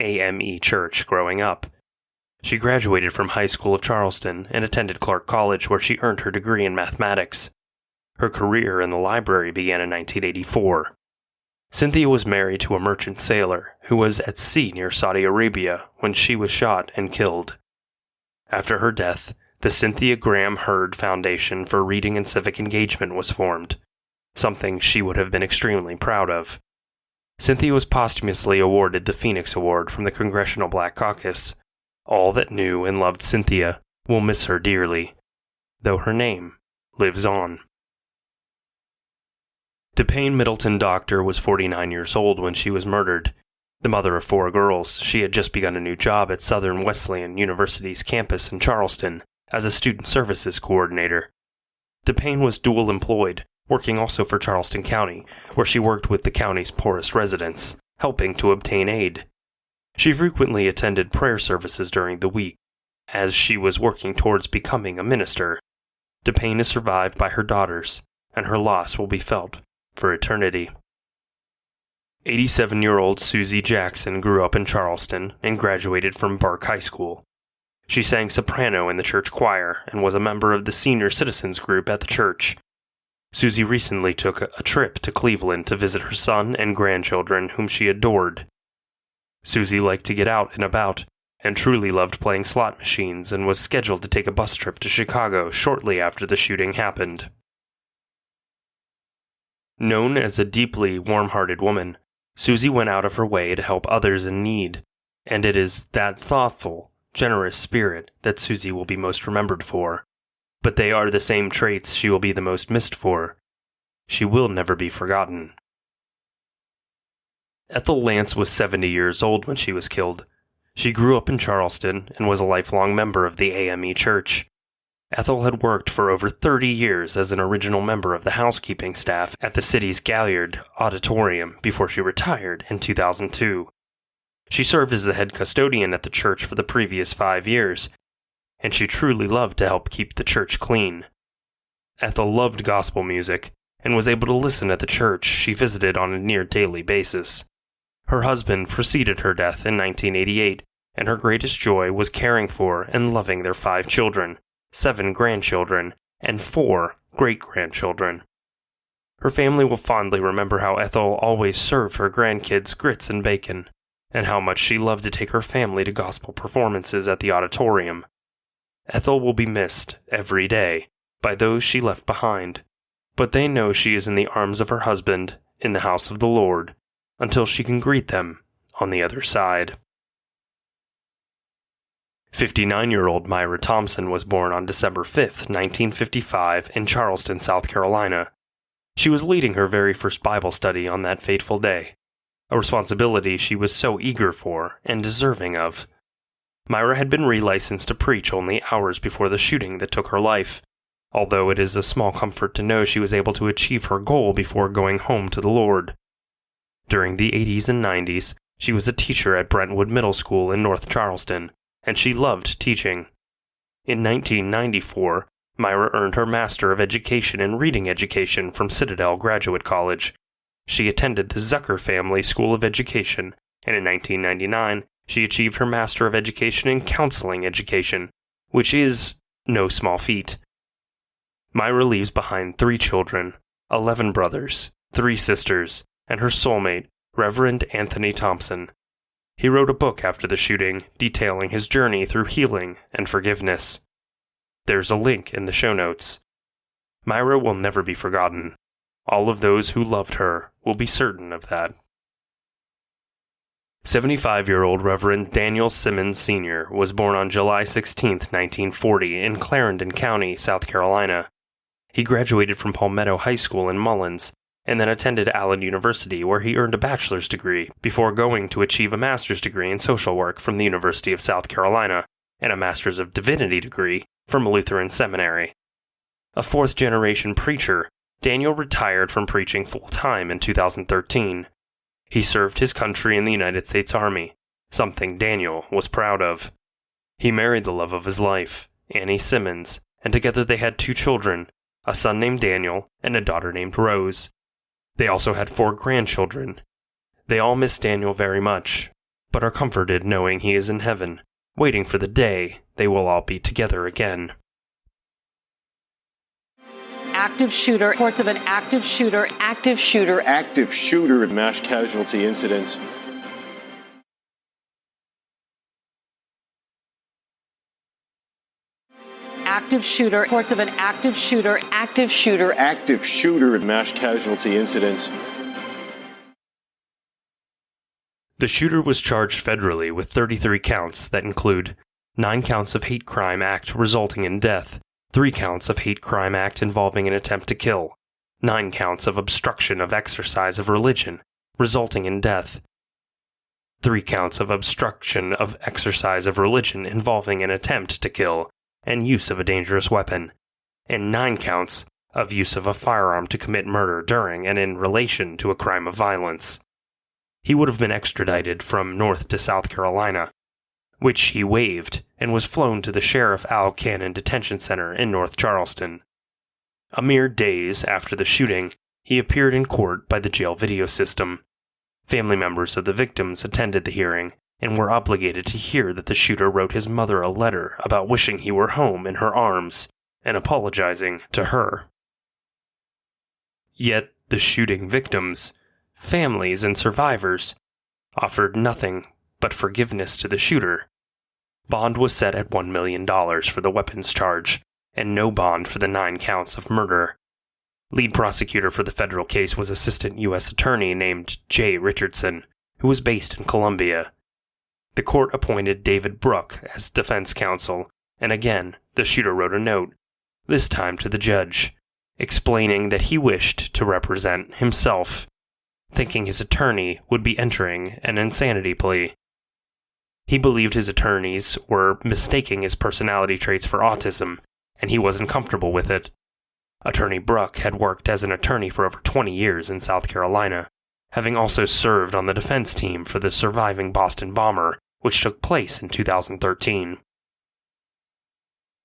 AME church growing up. She graduated from High School of Charleston and attended Clark College, where she earned her degree in mathematics. Her career in the library began in 1984. Cynthia was married to a merchant sailor who was at sea near Saudi Arabia when she was shot and killed. After her death, the Cynthia Graham Hurd Foundation for Reading and Civic Engagement was formed, something she would have been extremely proud of. Cynthia was posthumously awarded the Phoenix Award from the Congressional Black Caucus. All that knew and loved Cynthia will miss her dearly, though her name lives on. DePayne Middleton Doctor was 49 years old when she was murdered. The mother of 4 girls, she had just begun a new job at Southern Wesleyan University's campus in Charleston as a student services coordinator. DePayne was dual employed, working also for Charleston County, where she worked with the county's poorest residents, helping to obtain aid. She frequently attended prayer services during the week, as she was working towards becoming a minister. DePayne is survived by her daughters, and her loss will be felt for eternity. 87-year-old Susie Jackson grew up in Charleston and graduated from Burke High School. She sang soprano in the church choir and was a member of the senior citizens group at the church. Susie recently took a trip to Cleveland to visit her son and grandchildren, whom she adored. Susie liked to get out and about, and truly loved playing slot machines, and was scheduled to take a bus trip to Chicago shortly after the shooting happened. Known as a deeply warm-hearted woman, Susie went out of her way to help others in need, and it is that thoughtful, generous spirit that Susie will be most remembered for. But they are the same traits she will be the most missed for. She will never be forgotten. Ethel Lance was 70 years old when she was killed. She grew up in Charleston and was a lifelong member of the AME Church. Ethel had worked for over 30 years as an original member of the housekeeping staff at the city's Galliard Auditorium before she retired in 2002. She served as the head custodian at the church for the previous 5 years, and she truly loved to help keep the church clean. Ethel loved gospel music and was able to listen at the church she visited on a near-daily basis. Her husband preceded her death in 1988, and her greatest joy was caring for and loving their 5 children, 7 grandchildren, and 4 great-grandchildren. Her family will fondly remember how Ethel always served her grandkids grits and bacon, and how much she loved to take her family to gospel performances at the auditorium. Ethel will be missed every day by those she left behind, but they know she is in the arms of her husband in the house of the Lord until she can greet them on the other side. 59-year-old Myra Thompson was born on December 5, 1955, in Charleston, South Carolina. She was leading her very first Bible study on that fateful day, a responsibility she was so eager for and deserving of. Myra had been relicensed to preach only hours before the shooting that took her life, although it is a small comfort to know she was able to achieve her goal before going home to the Lord. During the 80s and 90s, she was a teacher at Brentwood Middle School in North Charleston, and she loved teaching. In 1994, Myra earned her Master of Education in Reading Education from Citadel Graduate College. She attended the Zucker Family School of Education, and in 1999, she achieved her Master of Education in Counseling Education, which is no small feat. Myra leaves behind 3 children, 11 brothers, 3 sisters, and her soulmate, Reverend Anthony Thompson. He wrote a book after the shooting, detailing his journey through healing and forgiveness. There's a link in the show notes. Myra will never be forgotten. All of those who loved her will be certain of that. 75-year-old Reverend Daniel Simmons Sr. was born on July 16, 1940, in Clarendon County, South Carolina. He graduated from Palmetto High School in Mullins, and then attended Allen University, where he earned a bachelor's degree before going to achieve a master's degree in social work from the University of South Carolina and a master's of divinity degree from Lutheran Seminary. A 4th-generation preacher, Daniel retired from preaching full-time in 2013. He served his country in the United States Army, something Daniel was proud of. He married the love of his life, Annie Simmons, and together they had 2 children, a son named Daniel and a daughter named Rose. They also had 4 grandchildren. They all miss Daniel very much, but are comforted knowing he is in heaven, waiting for the day they will all be together again. Active shooter, reports of an active shooter, mass casualty incidents. Active shooter, reports of an active shooter, mass casualty incidents. The shooter was charged federally with 33 counts that include 9 counts of hate crime act resulting in death, 3 counts of hate crime act involving an attempt to kill, 9 counts of obstruction of exercise of religion resulting in death, 3 counts of obstruction of exercise of religion involving an attempt to kill and use of a dangerous weapon, and 9 counts of use of a firearm to commit murder during and in relation to a crime of violence. He would have been extradited from North to South Carolina, which he waived, and was flown to the Sheriff Al Cannon Detention Center in North Charleston. A mere days after the shooting, he appeared in court by the jail video system. Family members of the victims attended the hearing, and were obligated to hear that the shooter wrote his mother a letter about wishing he were home in her arms, and apologizing to her. Yet the shooting victims, families, and survivors offered nothing but forgiveness to the shooter. Bond was set at $1 million for the weapons charge, and no bond for the 9 counts of murder. Lead prosecutor for the federal case was Assistant U.S. Attorney named J. Richardson, who was based in Columbia. The court appointed David Brooke as defense counsel, and again, the shooter wrote a note, this time to the judge, explaining that he wished to represent himself, thinking his attorney would be entering an insanity plea. He believed his attorneys were mistaking his personality traits for autism, and he wasn't comfortable with it. Attorney Brooke had worked as an attorney for over 20 years in South Carolina, having also served on the defense team for the surviving Boston bomber, which took place in 2013.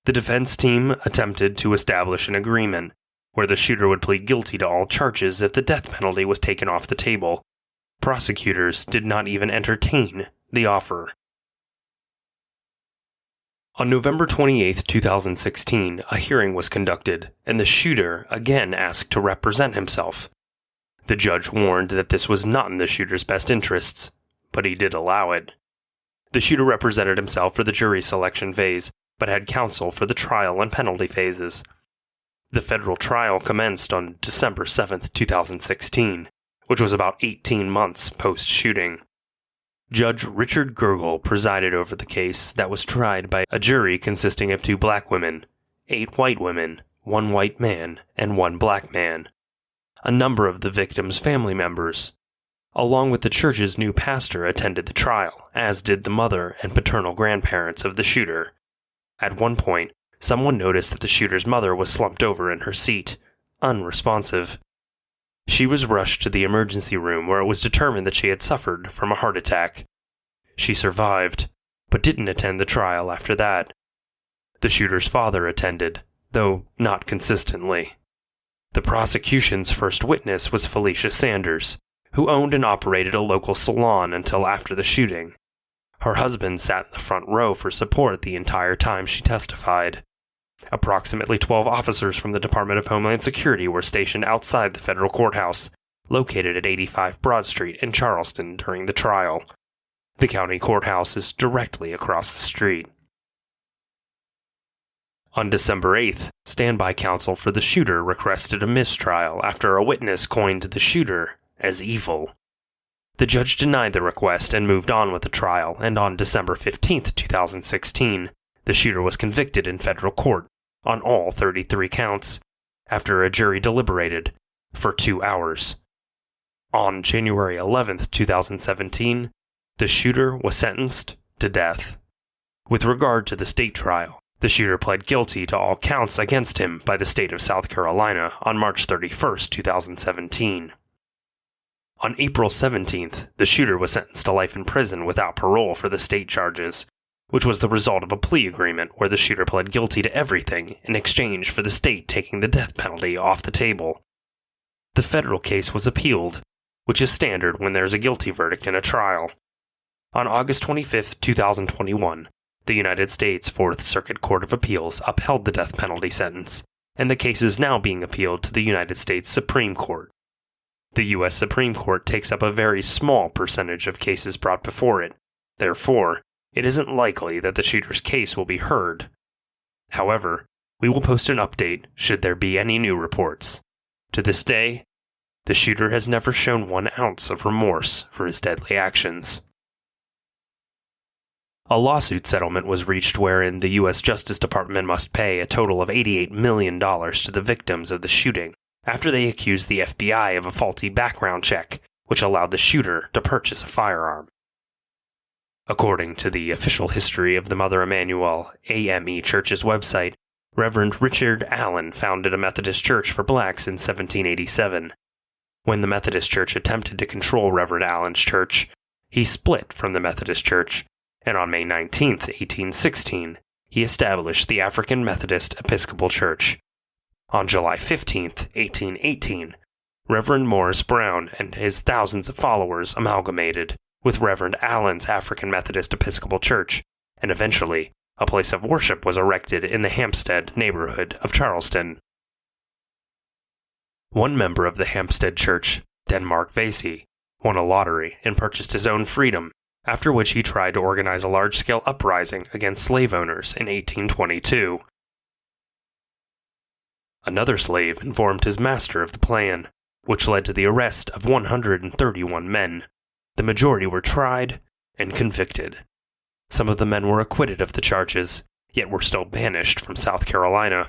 The defense team attempted to establish an agreement where the shooter would plead guilty to all charges if the death penalty was taken off the table. Prosecutors did not even entertain the offer. On November 28, 2016, a hearing was conducted, and the shooter again asked to represent himself. The judge warned that this was not in the shooter's best interests, but he did allow it. The shooter represented himself for the jury selection phase, but had counsel for the trial and penalty phases. The federal trial commenced on December 7, 2016, which was about 18 months post-shooting. Judge Richard Gergel presided over the case that was tried by a jury consisting of 2 black women, 8 white women, 1 white man, and 1 black man. A number of the victims' family members, along with the church's new pastor, attended the trial, as did the mother and paternal grandparents of the shooter. At one point, someone noticed that the shooter's mother was slumped over in her seat, unresponsive. She was rushed to the emergency room where it was determined that she had suffered from a heart attack. She survived, but didn't attend the trial after that. The shooter's father attended, though not consistently. The prosecution's first witness was Felicia Sanders, who owned and operated a local salon until after the shooting. Her husband sat in the front row for support the entire time she testified. Approximately 12 officers from the Department of Homeland Security were stationed outside the federal courthouse, located at 85 Broad Street in Charleston during the trial. The county courthouse is directly across the street. On December 8th, standby counsel for the shooter requested a mistrial after a witness coined the shooter as evil. The judge denied the request and moved on with the trial, and on December 15, 2016, the shooter was convicted in federal court on all 33 counts, after a jury deliberated for 2 hours. On January 11, 2017, the shooter was sentenced to death. With regard to the state trial, the shooter pled guilty to all counts against him by the state of South Carolina on March 31, 2017. On April 17th, the shooter was sentenced to life in prison without parole for the state charges, which was the result of a plea agreement where the shooter pled guilty to everything in exchange for the state taking the death penalty off the table. The federal case was appealed, which is standard when there's a guilty verdict in a trial. On August 25, 2021, the United States Fourth Circuit Court of Appeals upheld the death penalty sentence, and the case is now being appealed to the United States Supreme Court. The U.S. Supreme Court takes up a very small percentage of cases brought before it. Therefore, it isn't likely that the shooter's case will be heard. However, we will post an update should there be any new reports. To this day, the shooter has never shown 1 ounce of remorse for his deadly actions. A lawsuit settlement was reached wherein the U.S. Justice Department must pay a total of $88 million to the victims of the shooting after they accused the FBI of a faulty background check, which allowed the shooter to purchase a firearm. According to the official history of the Mother Emanuel AME Church's website, Reverend Richard Allen founded a Methodist church for blacks in 1787. When the Methodist Church attempted to control Reverend Allen's church, he split from the Methodist Church, and on May 19, 1816, he established the African Methodist Episcopal Church. On July 15, 1818, Reverend Morris Brown and his thousands of followers amalgamated with Reverend Allen's African Methodist Episcopal Church, and eventually a place of worship was erected in the Hampstead neighborhood of Charleston. One member of the Hampstead Church, Denmark Vesey, won a lottery and purchased his own freedom, after which he tried to organize a large-scale uprising against slave owners in 1822. Another slave informed his master of the plan, which led to the arrest of 131 men. The majority were tried and convicted. Some of the men were acquitted of the charges, yet were still banished from South Carolina.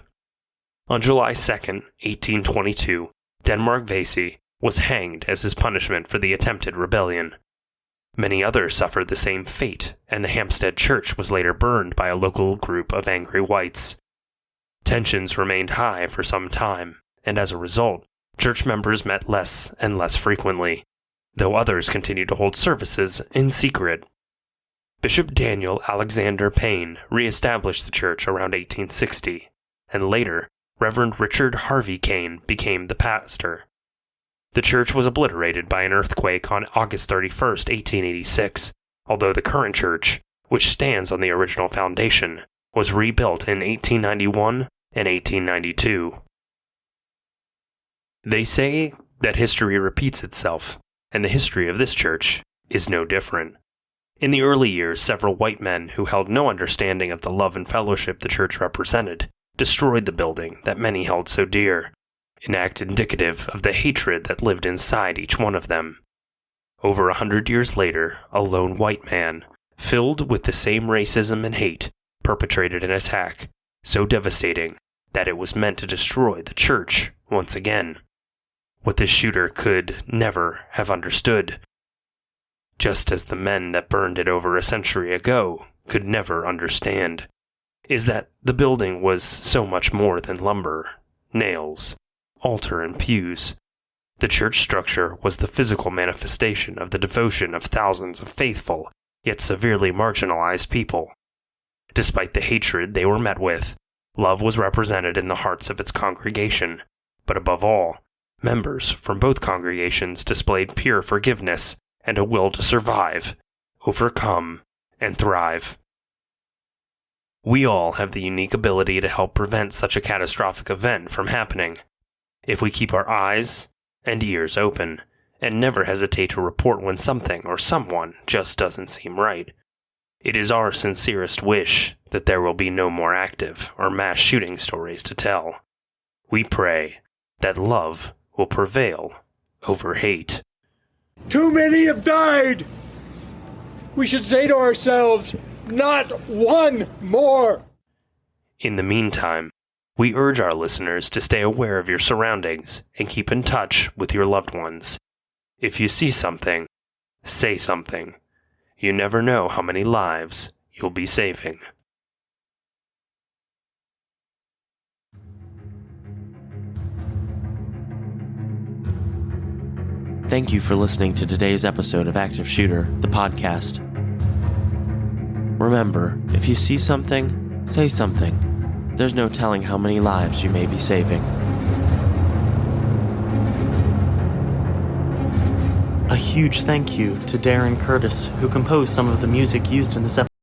On July 2, 1822, Denmark Vesey was hanged as his punishment for the attempted rebellion. Many others suffered the same fate, and the Hampstead Church was later burned by a local group of angry whites. Tensions remained high for some time, and as a result, church members met less and less frequently, though others continued to hold services in secret. Bishop Daniel Alexander Payne re-established the church around 1860, and later, Reverend Richard Harvey Kane became the pastor. The church was obliterated by an earthquake on August 31, 1886, although the current church, which stands on the original foundation, was rebuilt in 1891 and 1892. They say that history repeats itself, and the history of this church is no different. In the early years, several white men who held no understanding of the love and fellowship the church represented destroyed the building that many held so dear, an act indicative of the hatred that lived inside each one of them. Over 100 years later, a lone white man, filled with the same racism and hate, perpetrated an attack so devastating that it was meant to destroy the church once again. What this shooter could never have understood, just as the men that burned it over a century ago could never understand, is that the building was so much more than lumber, nails, altar, and pews. The church structure was the physical manifestation of the devotion of thousands of faithful, yet severely marginalized people. Despite the hatred they were met with, love was represented in the hearts of its congregation, but above all, members from both congregations displayed pure forgiveness and a will to survive, overcome, and thrive. We all have the unique ability to help prevent such a catastrophic event from happening, if we keep our eyes and ears open, and never hesitate to report when something or someone just doesn't seem right. It is our sincerest wish that there will be no more active or mass shooting stories to tell. We pray that love will prevail over hate. Too many have died! We should say to ourselves, not one more! In the meantime, we urge our listeners to stay aware of your surroundings and keep in touch with your loved ones. If you see something, say something. You never know how many lives you'll be saving. Thank you for listening to today's episode of Active Shooter, the podcast. Remember, if you see something, say something. There's no telling how many lives you may be saving. A A huge thank you to Darren Curtis, who composed some of the music used in this episode.